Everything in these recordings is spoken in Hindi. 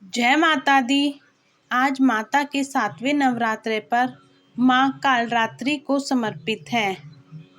जय माता दी। आज माता के 7वें नवरात्रे पर माँ कालरात्रि को समर्पित है।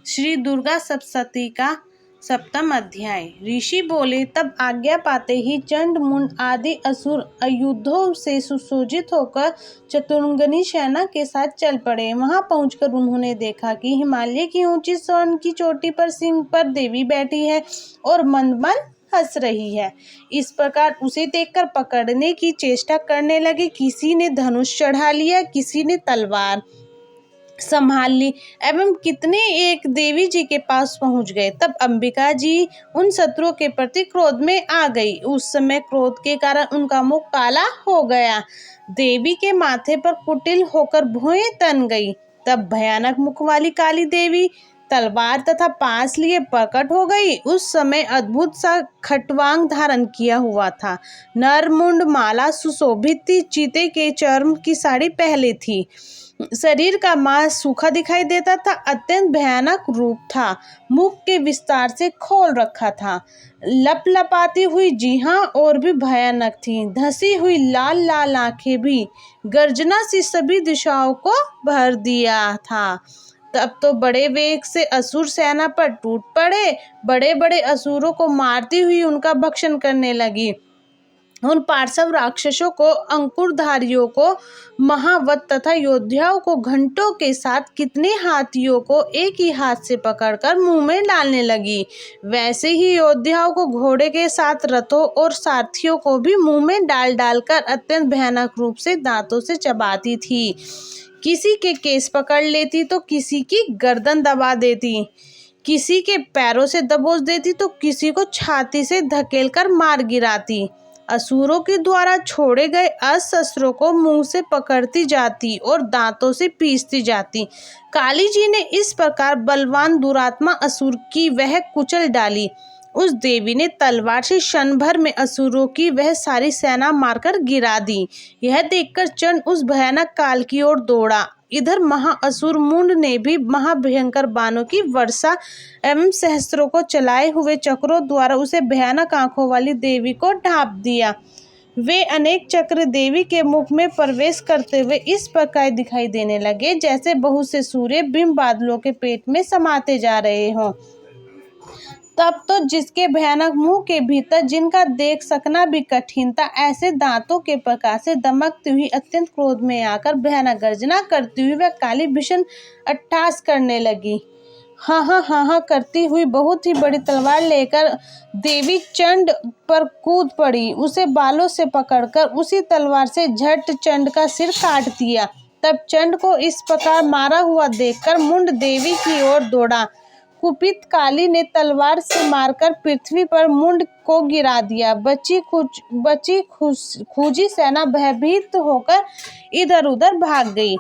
श्री दुर्गा सप्तशती का 7वां अध्याय। ऋषि बोले, तब आज्ञा पाते ही चंड मुंड आदि असुर आयुधों से सुसज्जित होकर चतुरंगिनी सेना के साथ चल पड़े। वहां पहुंचकर उन्होंने देखा कि हिमालय की ऊंची स्वर्ण की चोटी पर सिंह पर देवी बैठी है और मंद मंद हंस रही है। इस प्रकार उसे देखकर पकड़ने की चेष्टा करने लगे। किसी ने धनुष चढ़ा लिया, किसी ने तलवार संभाल ली एवं कितने एक देवी जी के पास पहुंच गए। तब अंबिका जी उन शत्रुओं के प्रति क्रोध में आ गई। उस समय क्रोध के कारण उनका मुख काला हो गया। देवी के माथे पर कुटिल होकर भौहें तन गई। तब भयानक मुख वाली काली देवी तलवार तथा पास लिए प्रकट हो गई। उस समय अद्भुत सा खटवांग धारण किया हुआ था। नर मुंड माला सुशोभित थी। चीते के चर्म की साड़ी पहले थी। शरीर का मांस सूखा दिखाई देता था। अत्यंत भयानक रूप था। मुख के विस्तार से खोल रखा था। लपलपाती हुई जीहां और भी भयानक थी। धसी हुई लाल लाल आंखें भी गर्जना सी सभी दिशाओं को भर दिया था। तब तो बड़े वेग से असुर सेना पर टूट पड़े। बड़े बड़े असुरों को मारती हुई उनका भक्षण करने लगी। उन पार्श्व राक्षसों को, अंकुरधारियों को, महावत तथा योद्धाओं को घंटों के साथ कितने हाथियों को एक ही हाथ से पकड़कर मुंह में डालने लगी। वैसे ही योद्धाओं को घोड़े के साथ रथों और सारथियों को भी मुंह में डाल डालकर अत्यंत भयानक रूप से दांतों से चबाती थी। किसी के केस पकड़ लेती तो किसी की गर्दन दबा देती, किसी के पैरों से दबोच देती तो किसी को छाती से धकेलकर मार गिराती। असुरों के द्वारा छोड़े गए अस्त्रों को मुंह से पकड़ती जाती और दांतों से पीसती जाती। काली जी ने इस प्रकार बलवान दुरात्मा असुर की वह कुचल डाली। उस देवी ने तलवार से क्षण भर में असुरों की वह सारी सेना मारकर गिरा दी। यह देखकर चंड उस भयानक काल की ओर दौड़ा। इधर महाअसुर मुंड ने भी महाभयंकर बाणों की वर्षा एवं सहस्त्रों को चलाए हुए चक्रों द्वारा उसे भयानक आंखों वाली देवी को ढांप दिया। वे अनेक चक्र देवी के मुख में प्रवेश करते हुए इस प्रकार दिखाई देने लगे जैसे बहुत से सूर्य बिंब बादलों के पेट में समाते जा रहे हों। तब तो जिसके भयानक मुंह के भीतर जिनका देख सकना भी कठिन था, ऐसे दांतों के प्रकाश से दमकती हुई अत्यंत क्रोध में आकर भयानक गर्जना करती हुई वह काली भीषण अट्टहास करने लगी। हाँ करती हुई बहुत ही बड़ी तलवार लेकर देवी चंड पर कूद पड़ी। उसे बालों से पकड़कर उसी तलवार से झट चंड का सिर काट दिया। तब चंड को इस प्रकार मारा हुआ देखकर मुंड देवी की ओर दौड़ा। कुपित काली ने तलवार से मारकर पृथ्वी पर मुंड को गिरा दिया। बची खूजी सेना भयभीत होकर इधर उधर भाग गई।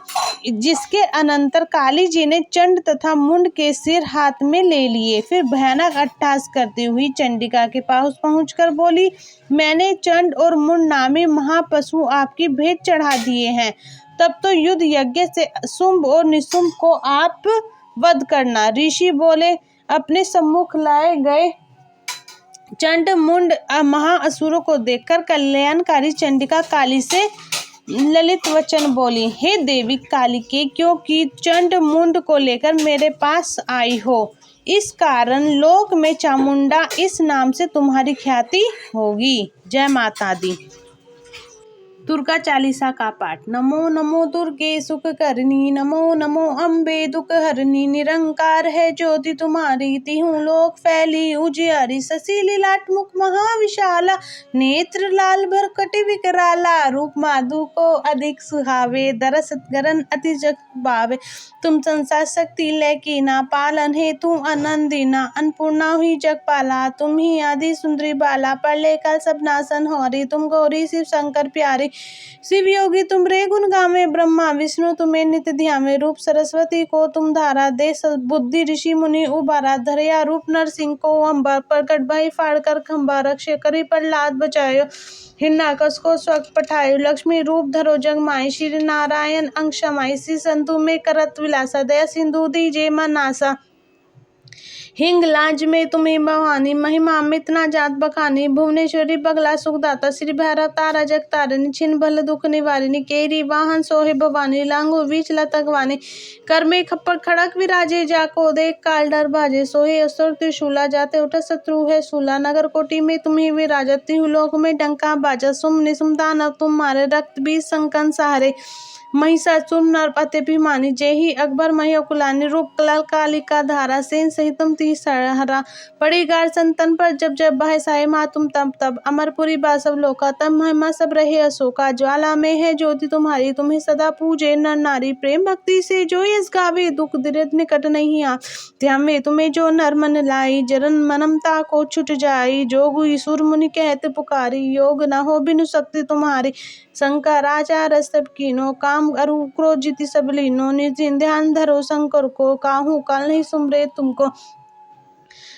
जिसके अनंतर काली जी ने चंड तथा मुंड के सिर हाथ में ले लिए। फिर भयानक अट्टहास करती हुई चंडिका के पास पहुंचकर बोली, मैंने चंड और मुंड नामी महापशु आपकी भेंट चढ़ा दिए हैं। तब तो युद्ध यज्ञ से शुंभ और निशुंभ को आप वध करना। ऋषि बोले, अपने सम्मुख लाए गए चंड मुंड महाअसुरों को देखकर कल्याणकारी चंडिका काली से ललित वचन बोली, हे देवी कालिके, क्योंकि चंड मुंड को लेकर मेरे पास आई हो, इस कारण लोक में चामुंडा इस नाम से तुम्हारी ख्याति होगी। जय माता दी। दुर्गा चालीसा का पाठ। नमो नमो दुर्गे सुख करनी, नमो नमो अम्बे दुख हरनी, निरंकार है ज्योति तुम्हारी, तिहु लोक फैली उजियारी, शशि लीलाट मुख महाविशाला, नेत्र लाल भरकटी विकराला, रूप माधु को अधिक सुहावे, दरस गरन अति जग भावे, तुम संसार शक्ति लेकी ना, पालन है तू आनंदीना, अन्नपूर्णा हुई जगपाला, तुम ही आदि सुंदरी बाला, प्रलय काल सब नाशन होरी, तुम गौरी शिव शंकर प्यारी, शिव योगी तुम रे गुण गावे, ब्रह्मा विष्णु तुम्हें नित्य ध्यावे, रूप सरस्वती को तुम धारा दे, बुद्धि ऋषि मुनि उबारा, धरया रूप नरसिंह को अंबर, प्रकट भई फाड़ कर खंबा, रक्षे करी प्रहलाद बचायो, हिरण्याकश को स्वर्ग पठायो, लक्ष्मी रूप धरो जग माई, श्री नारायण अंग समाई, श्री संतु में करत विलासा, दया सिंधु दीजे मन आशा, हिंग लाज में तुम्हें भवानी, महिमा अमित ना जात बखानी। भुवनेश्वरी बगला सुखदाता, श्री भैरव तारा जग तारिणी। छिन भल दुख निवारिणी, केरी वाहन सोहे भवानी। लांगो बीच लतकवानी, कर में खप्पर खड़क विराजे। जाको देख काल डर भाजे, सोहे असुर त्रिशूला। जाते उठ शत्रु है सूला, नगर कोटि में तुम्हें विराजत। तिहुलोक में डंका बाजा, सुम निसुम दानव तुम मारे। रक्त बीज संकन सहारे, महिषासुर नरपति अभिमानी। जेहि अकबर मही अकुलानी, रूप कलाल कालिका धारा। सेन सहितम ती हरा, पड़ी गार संतन पर जब जब बहे। साहे मातुम तब तब, अमरपुरी बासव लोका। तब महिमा सब रहे अशोका। ज्वाला में है ज्योति तुम्हारी, तुम्हें सदा पूजे नर नारी। प्रेम भक्ति से जो यस गावे, दुख दरिद्र निकट नहीं आ। ध्यावे तुम्हें जो नर मन लाई, जरन मनमता को छुट जाई। जोगु ईसुर मुनि कहते पुकारी, योग न हो बिनु शक्ति तुम्हारी। शंकर आचार्य सब कीनो, काम अरु क्रोध जीति सब लीनो। निज ध्यान धरो शंकर को, काहू काल नहीं सुमरे तुमको।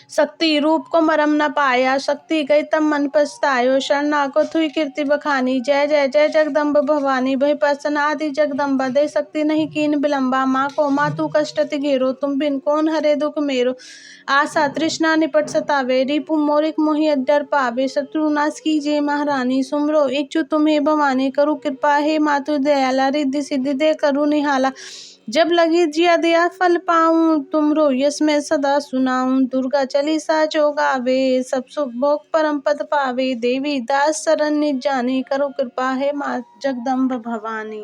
शक्ति रूप को मरम न पाया, शक्ति गई तब मन पछतायो। शरणा को थुई कीर्ति बखानी, जय जय जय जगदम्ब भवानी। भई प्रसन्न आदि जगदम्बा, दे शक्ति नहीं कीन विलम्बा। माँ को मातु कष्ट ते घेरो, तुम बिन कौन हरे दुख मेरो। आशा तृष्णा निपट सतावे, रिपु मोरिक मोहि डर पावे। शत्रु नाश कीजिए महारानी, सुमरो इच्छु तुम्हें भवानी। करू कृपा हे मातु दयाला, रिद्धि सिद्धि दे करू निहाला। जब लगी जिया दिया फल पाऊं, तुमरो यश में सदा सुनाऊं। दुर्गा चालीसा जो गावे, सब सुख भोग परम पद पावे। देवी दास शरण निज जानी, करो कृपा है माँ जगदम्ब भवानी।